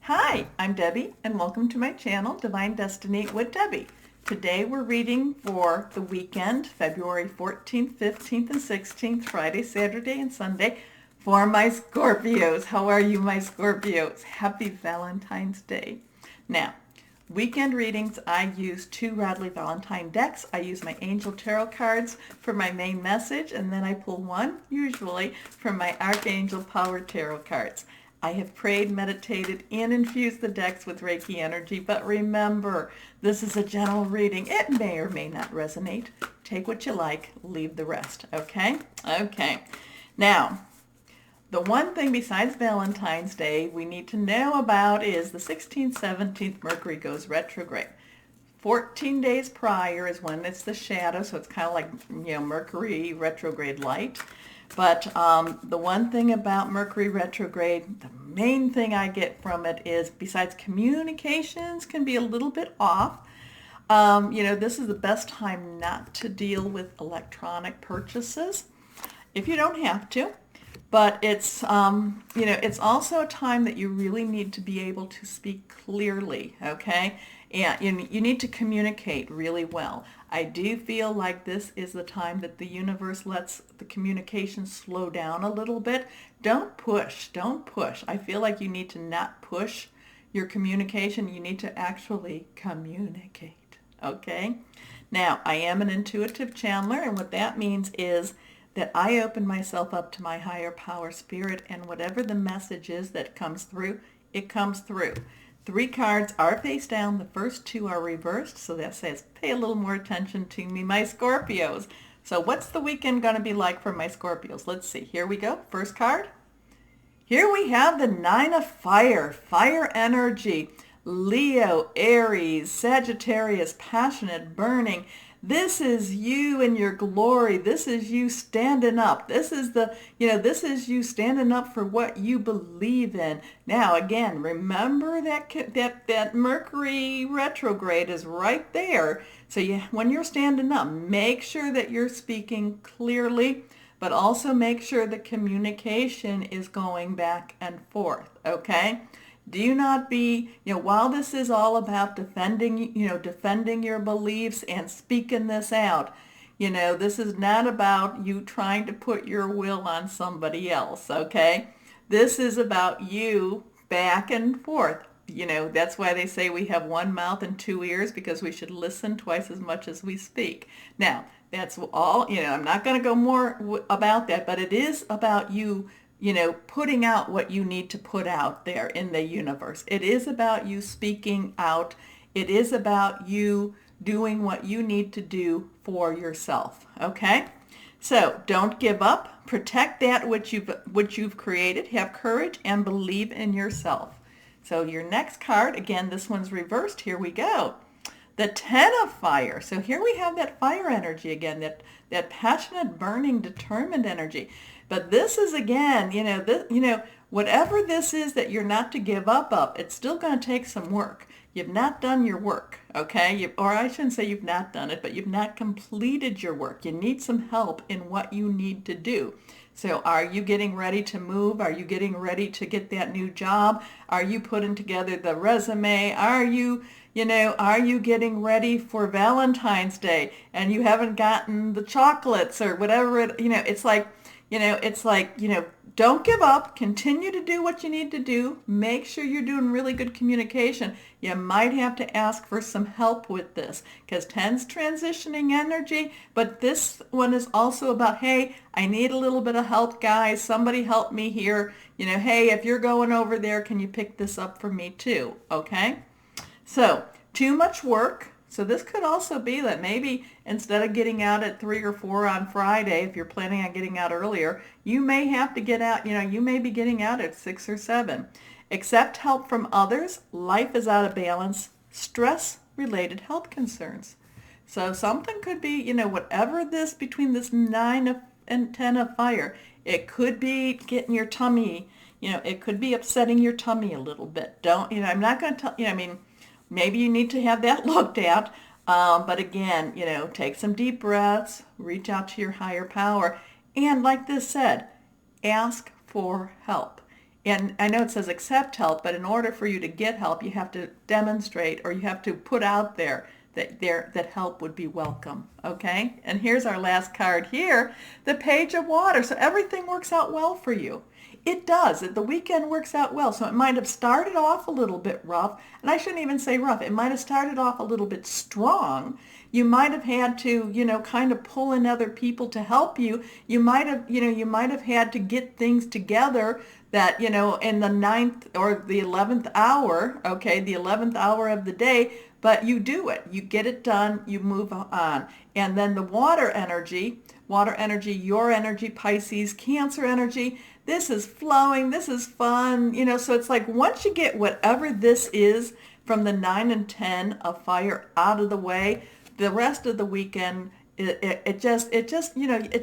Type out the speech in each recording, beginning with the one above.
Hi, I'm Debbie, and welcome to my channel, Divine Destiny with Debbie. Today we're reading for the weekend, February 14th, 15th, and 16th, Friday, Saturday, and Sunday, for my Scorpios. How are you, my Scorpios? Happy Valentine's Day. Now, weekend readings, I use two Radley Valentine decks. I use my Angel Tarot cards for my main message, and then I pull one, usually, from my Archangel Power Tarot cards. I have prayed, meditated, and infused the decks with Reiki energy, but remember, this is a general reading. It may or may not resonate. Take what you like, leave the rest, okay? Okay. Now, the one thing besides Valentine's Day we need to know about is the 16th, 17th, Mercury goes retrograde. 14 days prior is when it's the shadow, so it's kind of like, Mercury retrograde light. But the one thing about Mercury retrograde, the main thing I get from it is, besides communications can be a little bit off, this is the best time not to deal with electronic purchases if you don't have to. But it's, it's also a time that you really need to be able to speak clearly, okay? And you need to communicate really well. I do feel like this is the time that the universe lets the communication slow down a little bit. Don't push. I feel like you need to not push your communication. You need to actually communicate, okay? Now, I am an intuitive channeler, and what that means is that I open myself up to my higher power spirit, and whatever the message is that comes through, it comes through. 3 cards are face down. The first 2 are reversed, so that says pay a little more attention to me, my Scorpios. So what's the weekend going to be like for my Scorpios? Let's see. Here we go. First card. Here we have the 9 of Fire. Fire energy. Leo, Aries, Sagittarius, passionate, burning. This is you in your glory. This is you standing up. This is this is you standing up for what you believe in. Now, again, remember that Mercury retrograde is right there. So when you're standing up, make sure that you're speaking clearly, but also make sure the communication is going back and forth, okay? Do not be, while this is all about defending your beliefs and speaking this out, this is not about you trying to put your will on somebody else, okay? This is about you back and forth. That's why they say we have one mouth and 2 ears, because we should listen twice as much as we speak. Now, that's all, I'm not going to go more about that, but it is about you putting out what you need to put out there in the universe. It is about you speaking out. It is about you doing what you need to do for yourself, okay? So don't give up. Protect that which you've created. Have courage and believe in yourself. So your next card, again, this one's reversed. Here we go. The 10 of Fire. So here we have that fire energy again, that passionate, burning, determined energy. But this is, again, whatever this is that you're not to give up, it's still going to take some work. You've not done your work, okay? Or I shouldn't say you've not done it, but you've not completed your work. You need some help in what you need to do. So are you getting ready to move? Are you getting ready to get that new job? Are you putting together the resume? Are you getting ready for Valentine's Day and you haven't gotten the chocolates or whatever don't give up. Continue to do what you need to do. Make sure you're doing really good communication. You might have to ask for some help with this, because 10's transitioning energy, but this one is also about, hey, I need a little bit of help, guys. Somebody help me here. Hey, if you're going over there, can you pick this up for me too? Okay? So, too much work. So this could also be that maybe instead of getting out at 3 or 4 on Friday, if you're planning on getting out earlier, you may have to get out, you may be getting out at 6 or 7. Accept help from others. Life is out of balance. Stress-related health concerns. So something could be, whatever this, between this 9 and 10 of Fire, it could be getting your tummy, it could be upsetting your tummy a little bit. I'm not going to tell, maybe you need to have that looked at. But again, take some deep breaths, reach out to your higher power. And like this said, ask for help. And I know it says accept help, but in order for you to get help, you have to demonstrate, or you have to put out there that help would be welcome. Okay? And here's our last card here, the Page of Water. So everything works out well for you. It does. The weekend works out well. So it might have started off a little bit rough, and I shouldn't even say rough. It might have started off a little bit strong. You might have had to, kind of pull in other people to help you. You might have had to get things together that, in the ninth or the 11th hour, okay, the 11th hour of the day, but you do it. You get it done. You move on. And then the water energy, your energy, Pisces, Cancer energy, this is flowing. This is fun. So it's like once you get whatever this is from the 9 and 10 of fire out of the way, the rest of the weekend, it's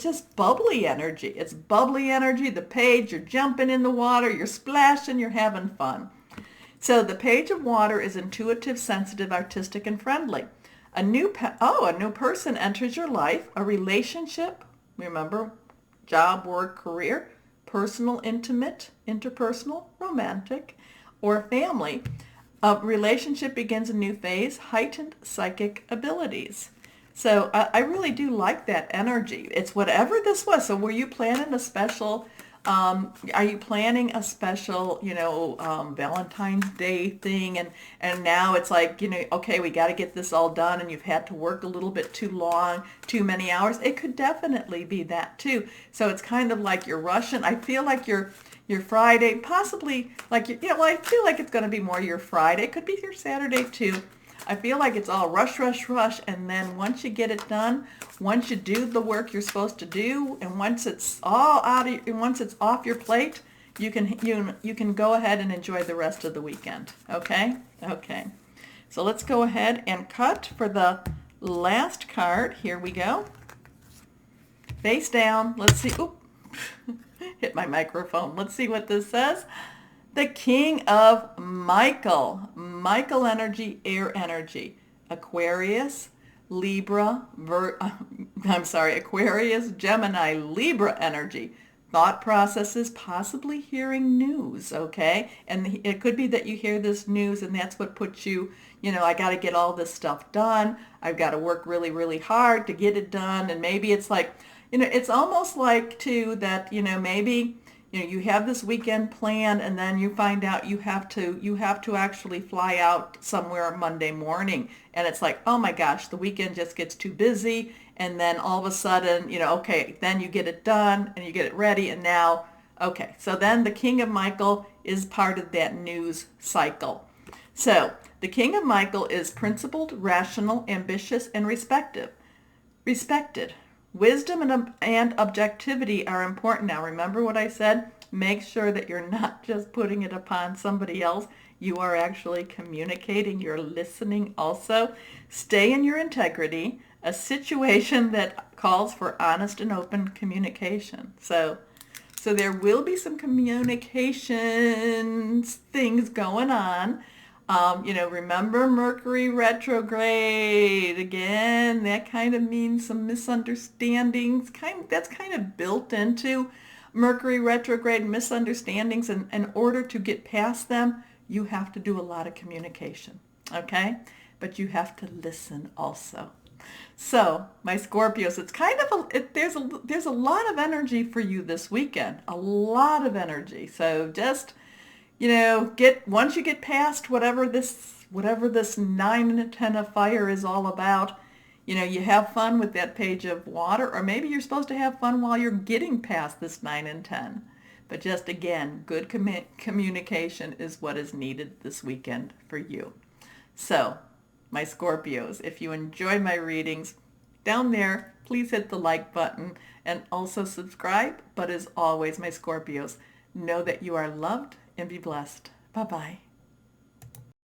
just bubbly energy. It's bubbly energy. The Page, you're jumping in the water, you're splashing, you're having fun. So the Page of Water is intuitive, sensitive, artistic, and friendly. A new person enters your life, a relationship, remember, job, work, career, personal, intimate, interpersonal, romantic, or family. A relationship begins a new phase, heightened psychic abilities. So I really do like that energy. It's whatever this was. So were you planning a special, are you planning a special, Valentine's Day thing? And now it's like, okay, we got to get this all done, and you've had to work a little bit too long, too many hours. It could definitely be that too. So it's kind of like you're rushing. I feel like your Friday, possibly like, I feel like it's going to be more your Friday. It could be your Saturday too. I feel like it's all rush, rush, rush, and then once you get it done, once you do the work you're supposed to do, and once it's all once it's off your plate, you can go ahead and enjoy the rest of the weekend. Okay? Okay. So let's go ahead and cut for the last card. Here we go. Face down. Let's see. Oop. Hit my microphone. Let's see what this says. The King of Michael energy, air energy, Aquarius, Aquarius, Gemini, Libra energy, thought processes, possibly hearing news, okay? And it could be that you hear this news and that's what puts you, I got to get all this stuff done. I've got to work really, really hard to get it done. And maybe it's like, it's almost like too that, maybe you have this weekend planned, and then you find out you have to actually fly out somewhere Monday morning, and it's like, oh my gosh, the weekend just gets too busy, and then all of a sudden, okay, then you get it done and you get it ready, and now, okay, so then the King of Michael is part of that news cycle. So the King of Michael is principled, rational, ambitious, and respected. Wisdom and objectivity are important. Now, remember what I said? Make sure that you're not just putting it upon somebody else. You are actually communicating. You're listening also. Stay in your integrity, a situation that calls for honest and open communication. So there will be some communication things going on. Remember Mercury retrograde again. That kind of means some misunderstandings. That's kind of built into Mercury retrograde, misunderstandings. And in order to get past them, you have to do a lot of communication. Okay, but you have to listen also. So my Scorpios, it's kind of there's a lot of energy for you this weekend. A lot of energy. So just once you get past whatever this 9 and 10 of fire is all about, you have fun with that Page of Water, or maybe you're supposed to have fun while you're getting past this 9 and 10. But just again, good communication is what is needed this weekend for you. So, my Scorpios, if you enjoy my readings, down there, please hit the like button and also subscribe. But as always, my Scorpios, know that you are loved and be blessed. Bye-bye.